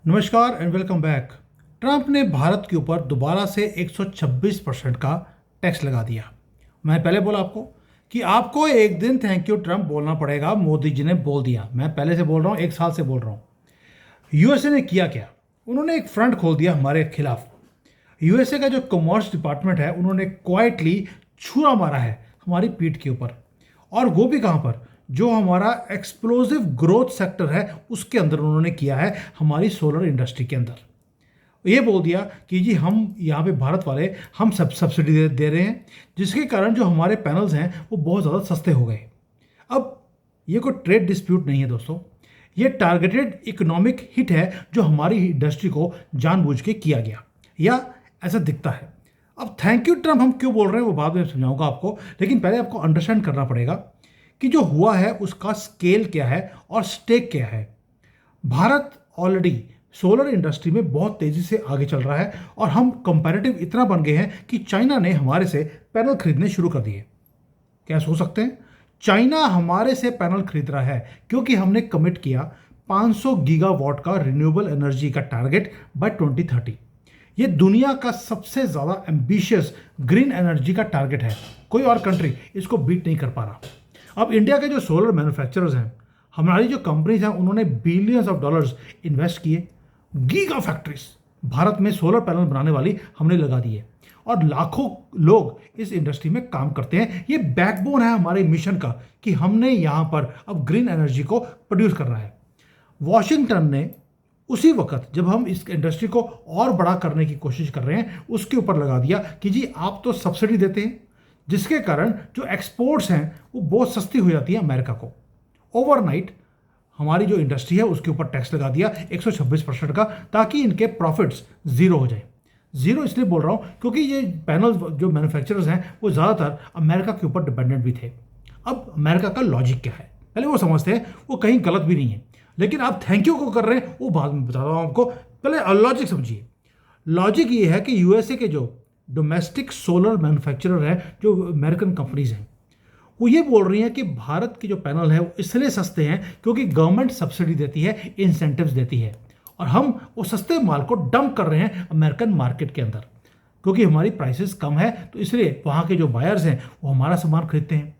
नमस्कार and welcome back. Trump ने भारत के ऊपर दोबारा से 126% का टैक्स लगा दिया। मैं पहले बोला आपको कि आपको एक दिन थैंक यू ट्रंप बोलना पड़ेगा। मोदी जी ने बोल दिया। मैं पहले से बोल रहा हूँ, एक साल से बोल रहा हूँ। यूएसए ने किया क्या? उन्होंने एक फ्रंट खोल दिया हमारे खिलाफ। यूएसए का जो कॉमर्स डिपार्टमेंट है, उन्होंने क्वाइटली छुरा मारा है हमारी पीठ के ऊपर। और वो भी कहाँ पर? जो हमारा एक्सप्लोसिव ग्रोथ सेक्टर है उसके अंदर उन्होंने किया है, हमारी सोलर इंडस्ट्री के अंदर। ये बोल दिया कि जी हम यहाँ पे भारत वाले हम सब सब्सिडी दे रहे हैं, जिसके कारण जो हमारे पैनल्स हैं वो बहुत ज़्यादा सस्ते हो गए। अब ये कोई ट्रेड डिस्प्यूट नहीं है दोस्तों, ये टारगेटेड इकोनॉमिक हिट है जो हमारी इंडस्ट्री को जानबूझ के किया गया, या ऐसा दिखता है। अब थैंक यू ट्रम्प हम क्यों बोल रहे हैं वो बाद में समझाऊंगा आपको, लेकिन पहले आपको अंडरस्टैंड करना पड़ेगा कि जो हुआ है उसका स्केल क्या है और स्टेक क्या है। भारत ऑलरेडी सोलर इंडस्ट्री में बहुत तेजी से आगे चल रहा है और हम कंपैरेटिव इतना बन गए हैं कि चाइना ने हमारे से पैनल खरीदने शुरू कर दिए। क्या सोच सकते हैं? चाइना हमारे से पैनल खरीद रहा है क्योंकि हमने कमिट किया 500 गीगावाट का रिन्यूएबल एनर्जी का टारगेट बाय 2030। ये दुनिया का सबसे ज़्यादा एम्बिशियस ग्रीन एनर्जी का टारगेट है। कोई और कंट्री इसको बीट नहीं कर पा रहा। अब इंडिया के जो सोलर मैन्युफैक्चरर्स हैं, हमारी जो कंपनीज हैं, उन्होंने बिलियंस ऑफ डॉलर्स इन्वेस्ट किए। गीगा फैक्ट्रीज भारत में सोलर पैनल बनाने वाली हमने लगा दी है और लाखों लोग इस इंडस्ट्री में काम करते हैं। ये बैकबोन है हमारे मिशन का कि हमने यहाँ पर अब ग्रीन एनर्जी को प्रोड्यूस करना है। वॉशिंगटन ने उसी वक्त जब हम इस इंडस्ट्री को और बड़ा करने की कोशिश कर रहे हैं उसके ऊपर लगा दिया कि जी आप तो सब्सिडी देते हैं, जिसके कारण जो एक्सपोर्ट्स हैं वो बहुत सस्ती हो जाती है अमेरिका को। ओवरनाइट हमारी जो इंडस्ट्री है उसके ऊपर टैक्स लगा दिया 126% का, ताकि इनके प्रॉफिट्स जीरो हो जाए। जीरो इसलिए बोल रहा हूँ क्योंकि ये पैनल जो मैन्युफैक्चरर्स हैं वो ज़्यादातर अमेरिका के ऊपर डिपेंडेंट भी थे। अब अमेरिका का लॉजिक क्या है पहले वो समझते हैं, वो कहीं गलत भी नहीं है, लेकिन आप थैंक यू को कर रहे हैं वो बाद में बता रहा हूँ आपको। पहले लॉजिक समझिए। लॉजिक ये है कि यूएसए के जो डोमेस्टिक सोलर मैन्युफैक्चरर है, जो अमेरिकन कंपनीज हैं, वो ये बोल रही हैं कि भारत के जो पैनल है वो इसलिए सस्ते हैं क्योंकि गवर्नमेंट सब्सिडी देती है, इंसेंटिव्स देती है, और हम वो सस्ते माल को डंप कर रहे हैं अमेरिकन मार्केट के अंदर क्योंकि हमारी प्राइसेस कम है, तो इसलिए वहाँ के जो बायर्स हैं वो हमारा सामान खरीदते हैं।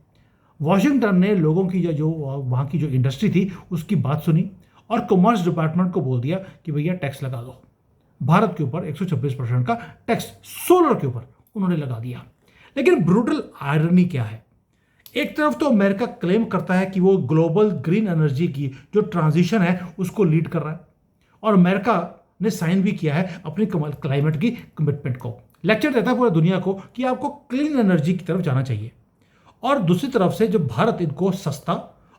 वॉशिंगटन ने लोगों की जो वहाँ की जो इंडस्ट्री थी उसकी बात सुनी और कॉमर्स डिपार्टमेंट को बोल दिया कि भैया टैक्स लगा दो। भारत के ऊपर 126% का टैक्स सोलर के ऊपर उन्होंने लगा दिया। लेकिन ब्रूटल आयरनी क्या है? एक तरफ तो अमेरिका क्लेम करता है कि वो ग्लोबल ग्रीन एनर्जी की जो ट्रांजिशन है उसको लीड कर रहा है, और अमेरिका ने साइन भी किया है अपनी क्लाइमेट की कमिटमेंट को, लेक्चर देता है पूरी दुनिया को कि आपको क्लीन एनर्जी की तरफ जाना चाहिए। और दूसरी तरफ से जो भारत इनको सस्ता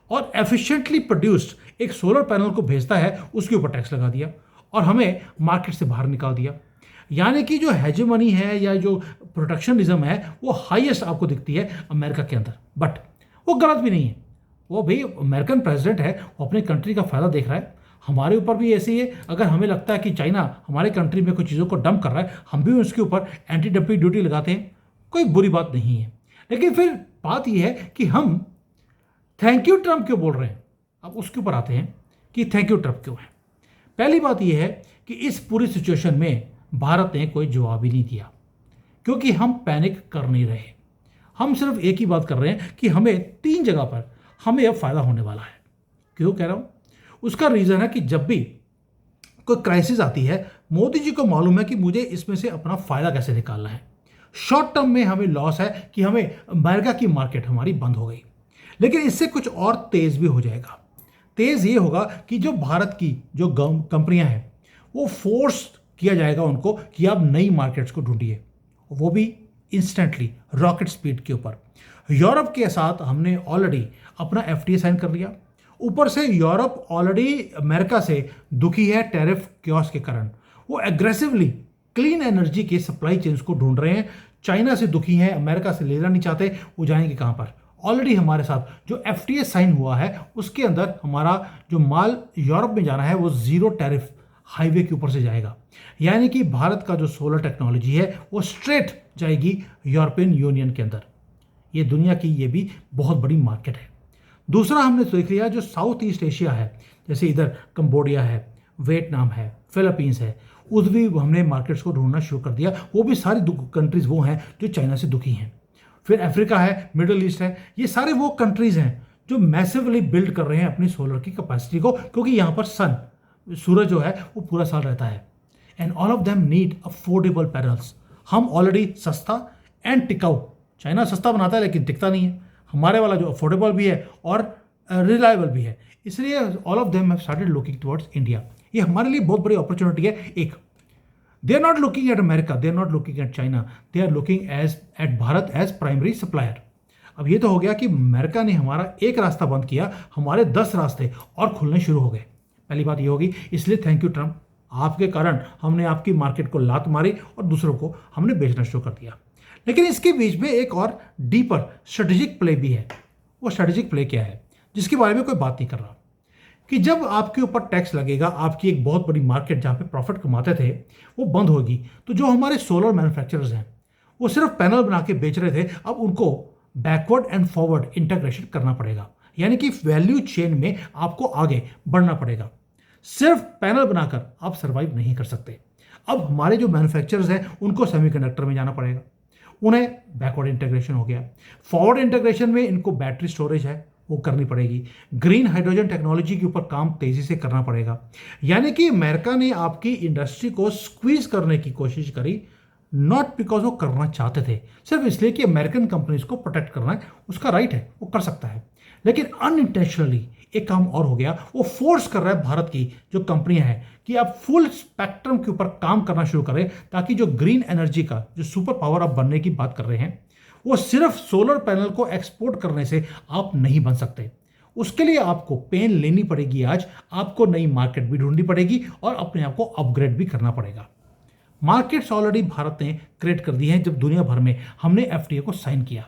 और एफिशिएंटली प्रोड्यूस्ड एक सोलर पैनल को भेजता है उसके ऊपर टैक्स लगा दिया और हमें मार्केट से बाहर निकाल दिया। यानी कि जो हेजेमनी है या जो प्रोटेक्शनिज्म है वो हाईएस्ट आपको दिखती है अमेरिका के अंदर, बट वो गलत भी नहीं है। वो भाई अमेरिकन प्रेसिडेंट है, वो अपनी कंट्री का फायदा देख रहा है। हमारे ऊपर भी ऐसे ही है। अगर हमें लगता है कि चाइना हमारे कंट्री में कुछ चीज़ों को डंप कर रहा है, हम भी उसके ऊपर एंटी डंपिंग ड्यूटी लगाते हैं, कोई बुरी बात नहीं है। लेकिन फिर बात यह है कि हम थैंक यू ट्रंप क्यों बोल रहे हैं। अब उसके ऊपर आते हैं कि थैंक यू ट्रंप क्यों है। पहली बात यह है कि इस पूरी सिचुएशन में भारत ने कोई जवाब ही नहीं दिया क्योंकि हम पैनिक कर नहीं रहे। हम सिर्फ एक ही बात कर रहे हैं कि हमें 3 जगह पर हमें अब फायदा होने वाला है। क्यों कह रहा हूं? उसका रीजन है कि जब भी कोई क्राइसिस आती है, मोदी जी को मालूम है कि मुझे इसमें से अपना फायदा कैसे निकालना है। शॉर्ट टर्म में हमें लॉस है कि हमें अमेरिका की मार्केट हमारी बंद हो गई, लेकिन इससे कुछ और तेज भी हो जाएगा। तेज ये होगा कि जो भारत की जो कंपनियां हैं वो फोर्स किया जाएगा उनको कि आप नई मार्केट्स को ढूंढिए, वो भी इंस्टेंटली रॉकेट स्पीड के ऊपर। यूरोप के साथ हमने ऑलरेडी अपना एफटीए साइन कर लिया। ऊपर से यूरोप ऑलरेडी अमेरिका से दुखी है टैरिफ क्योस के कारण। वो एग्रेसिवली क्लीन एनर्जी के सप्लाई चेन्स को ढूंढ रहे हैं। चाइना से दुखी हैं, अमेरिका से लेना नहीं चाहते, वो जाएंगे कहाँ पर? ऑलरेडी हमारे साथ जो एफटीए साइन हुआ है उसके अंदर हमारा जो माल यूरोप में जाना है वो जीरो टैरिफ हाईवे के ऊपर से जाएगा। यानी कि भारत का जो सोलर टेक्नोलॉजी है वो स्ट्रेट जाएगी यूरोपियन यूनियन के अंदर। ये दुनिया की ये भी बहुत बड़ी मार्केट है। दूसरा हमने देख लिया जो साउथ ईस्ट एशिया है, जैसे इधर कंबोडिया है, वियतनाम है, फिलीपींस है, उस भी हमने मार्केट्स को ढूंढना शुरू कर दिया। वो भी सारी कंट्रीज वो हैं जो चाइना से दुखी हैं। फिर अफ्रीका है, मिडल ईस्ट है, ये सारे वो कंट्रीज हैं जो मैसिवली बिल्ड कर रहे हैं अपनी सोलर की कैपेसिटी को, क्योंकि यहाँ पर सूरज जो है वो पूरा साल रहता है। And all of them need affordable panels. हम ऑलरेडी सस्ता एंड टिकाऊ, चाइना सस्ता बनाता है लेकिन टिकता नहीं है, हमारे वाला जो अफोर्डेबल भी है और रिलायबल भी है, इसलिए all of them have started looking towards India. ये हमारे लिए बहुत बड़ी अपॉर्चुनिटी है। एक, they are not looking at America, they are not looking at China, they are looking at Bharat as primary supplier. अब ये तो हो गया कि अमेरिका ने हमारा एक रास्ता बंद किया, हमारे 10 रास्ते और खुलने शुरू हो गए। पहली बात ये होगी, इसलिए थैंक यू ट्रंप, आपके कारण हमने आपकी मार्केट को लात मारी और दूसरों को हमने बेचना शुरू कर दिया। लेकिन इसके बीच में एक और डीपर स्ट्रेटेजिक प्ले भी है। वो स्ट्रेटेजिक प्ले क्या है जिसके बारे में कोई बात नहीं कर रहा, कि जब आपके ऊपर टैक्स लगेगा, आपकी एक बहुत बड़ी मार्केट जहां पे प्रॉफिट कमाते थे वो बंद होगी, तो जो हमारे सोलर मैन्युफैक्चरर्स हैं वो सिर्फ पैनल बना के बेच रहे थे, अब उनको बैकवर्ड एंड फॉरवर्ड इंटीग्रेशन करना पड़ेगा, यानी कि वैल्यू चेन में आपको आगे बढ़ना पड़ेगा। सिर्फ पैनल बनाकर आप सर्वाइव नहीं कर सकते। अब हमारे जो मैन्युफैक्चरर्स हैं उनको सेमीकंडक्टर में जाना पड़ेगा, उन्हें बैकवर्ड इंटीग्रेशन हो गया। फॉरवर्ड इंटीग्रेशन में इनको बैटरी स्टोरेज है वो करनी पड़ेगी, ग्रीन हाइड्रोजन टेक्नोलॉजी के ऊपर काम तेजी से करना पड़ेगा। यानी कि अमेरिका ने आपकी इंडस्ट्री को स्क्वीज करने की कोशिश करी, नॉट बिकॉज वो करना चाहते थे, सिर्फ इसलिए कि अमेरिकन कंपनीज को प्रोटेक्ट करना है, उसका राइट है, वो कर सकता है। लेकिन अनइंटेंशनली एक काम और हो गया, वो फोर्स कर रहा है भारत की जो कंपनियां हैं कि आप फुल स्पेक्ट्रम के ऊपर काम करना शुरू करें, ताकि जो ग्रीन एनर्जी का जो सुपर पावर आप बनने की बात कर रहे हैं, वो सिर्फ सोलर पैनल को एक्सपोर्ट करने से आप नहीं बन सकते। उसके लिए आपको पेन लेनी पड़ेगी, आज आपको नई मार्केट भी ढूंढनी पड़ेगी और अपने आप को अपग्रेड भी करना पड़ेगा। मार्केट्स ऑलरेडी भारत ने क्रिएट कर दी हैं, जब दुनिया भर में हमने एफटीए को साइन किया।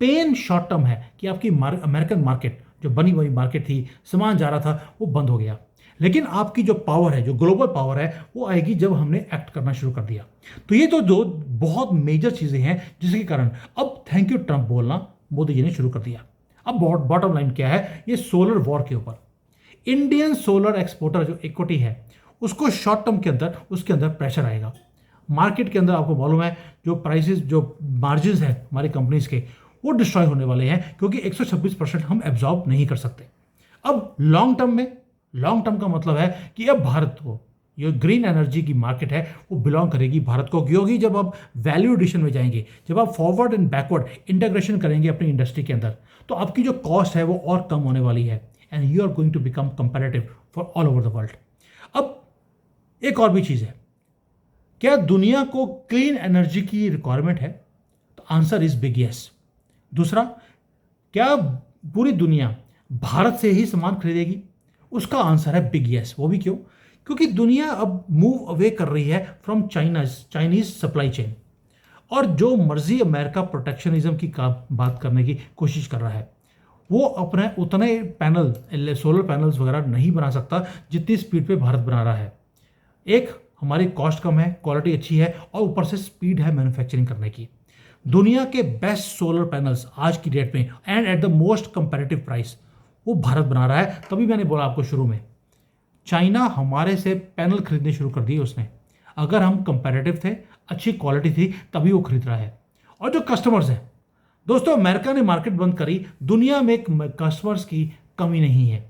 पेन शॉर्ट टर्म है कि आपकी अमेरिकन मार्केट जो बनी हुई मार्केट थी, सामान जा रहा था, वो बंद हो गया। लेकिन आपकी जो पावर है, जो ग्लोबल पावर है, वो आएगी जब हमने एक्ट करना शुरू कर दिया। तो ये तो दो बहुत मेजर चीजें हैं जिसके कारण अब थैंक यू ट्रंप बोलना मोदी जी ने शुरू कर दिया। अब बॉटम लाइन क्या है, ये सोलर वॉर के ऊपर इंडियन सोलर एक्सपोर्टर जो इक्विटी है उसको शॉर्ट टर्म के अंदर उसके अंदर प्रेशर आएगा। मार्केट के अंदर आपको मालूम है जो प्राइसेस, जो मार्जिन है हमारी कंपनीज के, वो डिस्ट्रॉय होने वाले हैं, क्योंकि 126% हम एब्जॉर्ब नहीं कर सकते। अब लॉन्ग टर्म का मतलब है कि अब भारत को ये ग्रीन एनर्जी की मार्केट है वो बिलोंग करेगी भारत को, क्योंकि जब आप वैल्यू एडिशन में जाएंगे, जब आप फॉरवर्ड एंड बैकवर्ड इंटीग्रेशन करेंगे अपनी इंडस्ट्री के अंदर, तो आपकी जो कॉस्ट है वो और कम होने वाली है, and you are going to become comparative for all over the world. अब एक और भी चीज़ है, क्या दुनिया को क्लीन एनर्जी की रिक्वायरमेंट है? तो आंसर इज बिग यस। दूसरा, क्या पूरी दुनिया भारत से ही सामान खरीदेगी? उसका आंसर है बिग यस। वो भी क्यों? क्योंकि दुनिया अब मूव अवे कर रही है फ्रॉम चाइनीज सप्लाई चेन, और जो मर्जी अमेरिका प्रोटेक्शनिज्म की बात करने की कोशिश कर रहा है, वो अपने उतने पैनल, सोलर पैनल्स वगैरह नहीं बना सकता जितनी स्पीड पे भारत बना रहा है। एक, हमारी कॉस्ट कम है, क्वालिटी अच्छी है, और ऊपर से स्पीड है मैन्युफैक्चरिंग करने की। दुनिया के बेस्ट सोलर पैनल्स आज की डेट में and at the most comparative price वो भारत बना रहा है। तभी मैंने बोला आपको शुरू में, चाइना हमारे से पैनल खरीदने शुरू कर दिए उसने। अगर हम कंपेरेटिव थे, अच्छी क्वालिटी थी, तभी वो खरीद रहा है। और जो कस्टमर्स हैं दोस्तों, अमेरिका ने मार्केट बंद करी, दुनिया में कस्टमर्स की कमी नहीं है।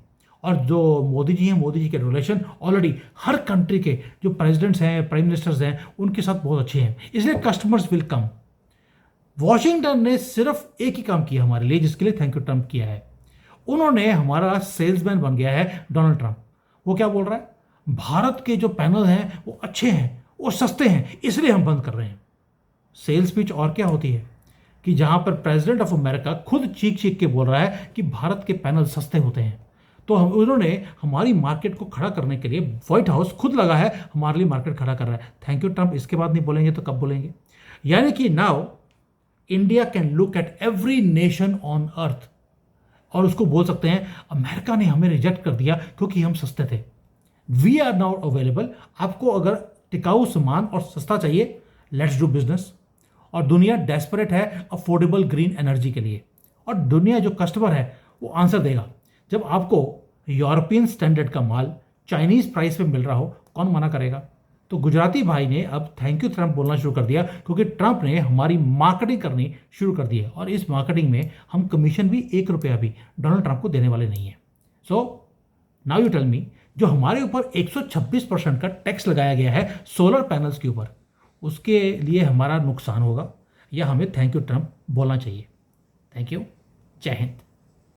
और जो मोदी जी हैं, मोदी जी के रिलेशन ऑलरेडी हर कंट्री के जो प्रेसिडेंट्स हैं, प्राइम मिनिस्टर्स हैं, उनके साथ बहुत अच्छे हैं, इसलिए कस्टमर्स विल कम। वॉशिंगटन ने सिर्फ एक ही काम किया हमारे लिए, जिसके लिए थैंक यू ट्रंप किया है। उन्होंने हमारा सेल्समैन बन गया है डोनाल्ड ट्रंप। वो क्या बोल रहा है, भारत के जो पैनल हैं वो अच्छे हैं, वो सस्ते हैं, इसलिए हम बंद कर रहे हैं। सेल्स पिच और क्या होती है कि जहां पर प्रेसिडेंट ऑफ अमेरिका खुद चीख चीख के बोल रहा है कि भारत के पैनल सस्ते होते हैं, तो उन्होंने हमारी मार्केट को खड़ा करने के लिए, व्हाइट हाउस खुद लगा है हमारे लिए मार्केट खड़ा कर रहा है। थैंक यू ट्रंप इसके बाद नहीं बोलेंगे तो कब बोलेंगे? यानी कि now India can look at every nation on earth और उसको बोल सकते हैं अमेरिका ने हमें रिजेक्ट कर दिया क्योंकि हम सस्ते थे। We are now available. आपको अगर टिकाऊ सामान और सस्ता चाहिए, लेट्स डू बिजनेस। और दुनिया डेस्परेट है अफोर्डेबल ग्रीन एनर्जी के लिए, और दुनिया जो कस्टमर है वो आंसर देगा जब आपको यूरोपियन स्टैंडर्ड का माल चाइनीज़ प्राइस पे मिल रहा हो, कौन मना करेगा। तो गुजराती भाई ने अब थैंक यू ट्रंप बोलना शुरू कर दिया, क्योंकि ट्रंप ने हमारी मार्केटिंग करनी शुरू कर दी है, और इस मार्केटिंग में हम कमीशन भी 1 रुपया भी डोनाल्ड ट्रंप को देने वाले नहीं है। So now you tell me, जो हमारे ऊपर 126% का टैक्स लगाया गया है सोलर पैनल्स के ऊपर, उसके लिए हमारा नुकसान होगा या हमें थैंक यू ट्रंप बोलना चाहिए। Thank you. जय हिंद।